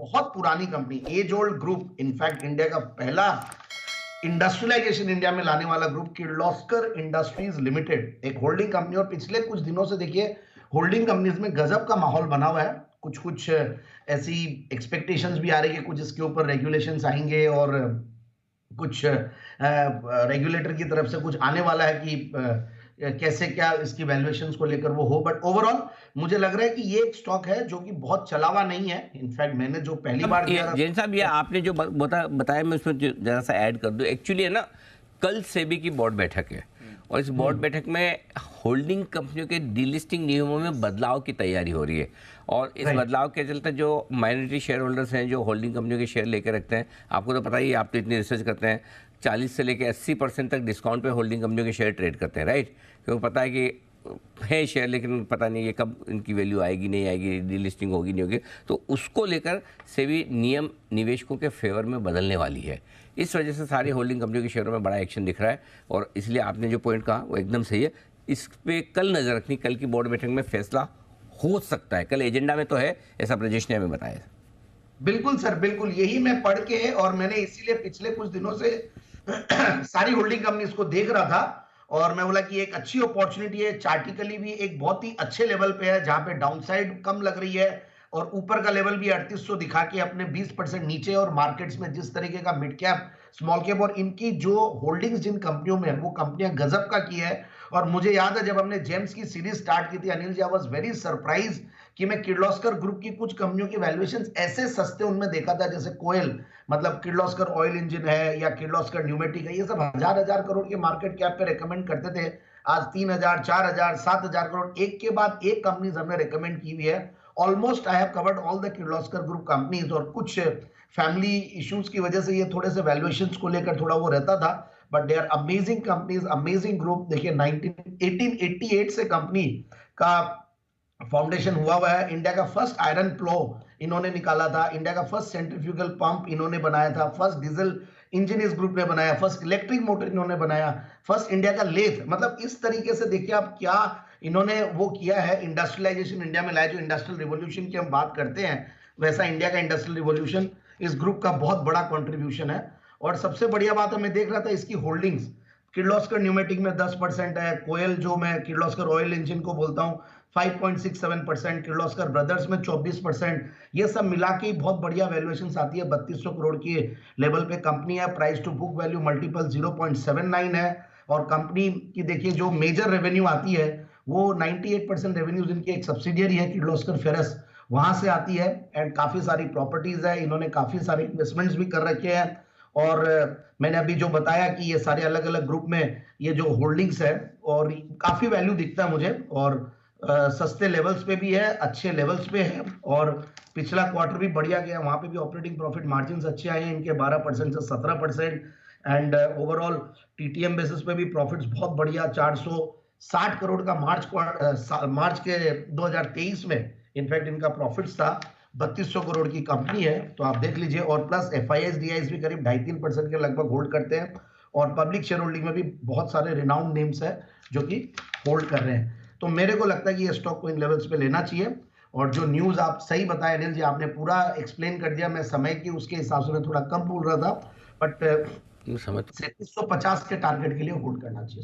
बहुत पुरानी company, age old group, in fact India का पहला इंडस्ट्रियलाइजेशन इंडिया में लाने वाला ग्रुप किर्लोस्कर इंडस्ट्रीज लिमिटेड, एक होल्डिंग कंपनी। और पिछले कुछ दिनों से देखिए होल्डिंग कंपनीज में गजब का माहौल बना हुआ है। कुछ कुछ ऐसी एक्सपेक्टेशंस भी आ रही है, कुछ इसके ऊपर रेगुलेशंस आएंगे और कुछ रेगुलेटर की तरफ से कुछ आने वाला है कि कैसे क्या इसकी वैल्यूएशंस को लेकर वो हो। बट ओवरऑल मुझे लग रहा है कि ये एक स्टॉक है जो कि बहुत चला हुआ नहीं है। इनफैक्ट मैंने जो पहली अब बार ये दिया जैन साहब, ये था, आपने जो बताया मैं उसमें जरा सा ऐड कर दूं। एक्चुअली है ना, कल सेबी की बोर्ड बैठक है और इस बोर्ड बैठक में होल्डिंग कंपनियों के डीलिस्टिंग नियमों में बदलाव की तैयारी हो रही है। और इस बदलाव के चलते जो माइनॉरिटी शेयर होल्डर्स हैं, जो होल्डिंग कंपनियों के शेयर लेकर रखते हैं, आपको तो पता ही है, आप तो इतनी रिसर्च करते हैं, 40 से लेकर 80% तक डिस्काउंट पे होल्डिंग कंपनियों के शेयर ट्रेड करते हैं, राइट? क्योंकि पता है कि है शेयर, लेकिन पता नहीं ये कब इनकी वैल्यू आएगी नहीं आएगी, डीलिस्टिंग होगी नहीं होगी। तो उसको लेकर सेबी नियम निवेशकों के फेवर में बदलने वाली है। इस वजह से सारी होल्डिंग कंपनियों के शेयरों में बड़ा एक्शन दिख रहा है। और इसलिए आपने जो पॉइंट कहा वो एकदम सही है। इस पे कल नज़र रखनी, कल की बोर्ड बैठक में फैसला हो सकता है। कल एजेंडा में तो है, ऐसा ब्रजेश ने हमें बताया। बिल्कुल सर, बिल्कुल यही मैं पढ़ के, और मैंने इसीलिए पिछले कुछ दिनों से सारी होल्डिंग कंपनीज को देख रहा था और मैं बोला कि एक अच्छी अपॉर्चुनिटी है। चार्टिकली भी एक बहुत ही अच्छे लेवल पे है जहां पे डाउनसाइड कम लग रही है और ऊपर का लेवल भी 3800 दिखा के अपने 20% नीचे। और मार्केट्स में जिस तरीके का मिड कैप, स्मॉल कैप और इनकी जो होल्डिंग्स जिन कंपनियों में है वो कंपनियां गजब का की है। और मुझे याद है जब हमने जेम्स की सीरीज स्टार्ट की थी Anil ji, I was very surprise कि मैं किर्लोस्कर ग्रुप की कुछ कंपनियों की वैल्यूएशंस ऐसे सस्ते उनमें देखा था, जैसे कोयल, मतलब किर्लोस्कर ऑयल इंजन है या किर्लोस्कर न्यूमेटिक है, ये सब हजार हजार करोड़ के मार्केट कैप पे रेकमेंड करते थे। आज 3000, 4000, 7000 करोड़ एक के बाद एक कंपनीज हमने रेकमेंड की हुई है। Almost I have covered all the Kirloskar group companies. और कुछ फैमिली इश्यूज की वजह से ये थोड़े से वैल्यूएशंस को लेकर थोड़ा वो रहता था, but they are amazing companies, amazing group. देखिए 1888 से कंपनी का फाउंडेशन हुआ है। इंडिया का फर्स्ट आयरन प्लो इन्होंने निकाला था, इंडिया का फर्स्ट सेंट्रीफ्यूगल पंप इन्होंने बनाया था, फर्स्ट डीजल इंजन इस ग्रुप ने बनाया, फर्स्ट इलेक्ट्रिक मोटर इन्होंने बनाया, फर्स्ट इंडिया का लेथ। मतलब इस तरीके से देखिए आप क्या इन्होंने वो किया है, इंडस्ट्रियलाइजेशन इंडिया में लाया। जो इंडस्ट्रियल रिवॉल्यूशन की हम बात करते हैं, वैसा इंडिया का इंडस्ट्रियल रिवॉल्यूशन इस ग्रुप का बहुत बड़ा कंट्रीब्यूशन है। और सबसे बढ़िया बात है, मैं देख रहा था इसकी होल्डिंग्स किर्लोस्कर न्यूमेटिक में 10% है, कोयल जो मैं किर्लोस्कर ऑयल इंजन को बोलता हूं 5.67%, किर्लोस्कर ब्रदर्स में 24%। ये सब मिला के बहुत बढ़िया वैल्यूएशन आती है। 3200 करोड़ की लेवल पे कंपनी है। Price to book value multiple 0.79 है। और कंपनी की देखिए जो मेजर रेवेन्यू आती है वो 98% रेवेन्यूज इनकी एक सब्सिडियरी है किर्लोस्कर फेरस, वहां से आती है। एंड काफी सारी प्रॉपर्टीज है, इन्होंने काफी सारे इन्वेस्टमेंट्स भी कर रखे हैं। और मैंने अभी जो बताया कि ये सारे अलग अलग ग्रुप में ये जो होल्डिंग्स है, और काफी वैल्यू दिखता है मुझे। और सस्ते लेवल्स पे भी है, अच्छे लेवल्स पे है। और पिछला क्वार्टर भी बढ़िया गया, वहां पे भी ऑपरेटिंग प्रॉफिट मार्जिन अच्छे आए हैं इनके 12% से 17%। एंड ओवरऑल टीटीएम बेसिस पे भी प्रॉफिट्स बहुत बढ़िया, 460 करोड़ का मार्च के 2023 में इनफैक्ट इनका प्रॉफिट्स था। 3200 करोड़ की कंपनी है, तो आप देख लीजिए। और प्लस एफआईआईज डीआईज भी करीब 2.5-3% के लगभग होल्ड करते हैं। और पब्लिक शेयर होल्डिंग में भी बहुत सारे रिनाउंड नेम्स है जो कि होल्ड कर रहे हैं। तो मेरे को लगता है कि ये स्टॉक को इन लेवल्स पे लेना चाहिए। और जो न्यूज आप सही बताए अनिल जी, आपने पूरा एक्सप्लेन कर दिया। मैं समय की उसके हिसाब से मैं थोड़ा कम बोल रहा था, बट समझ 3750 के टारगेट के लिए होल्ड करना चाहिए।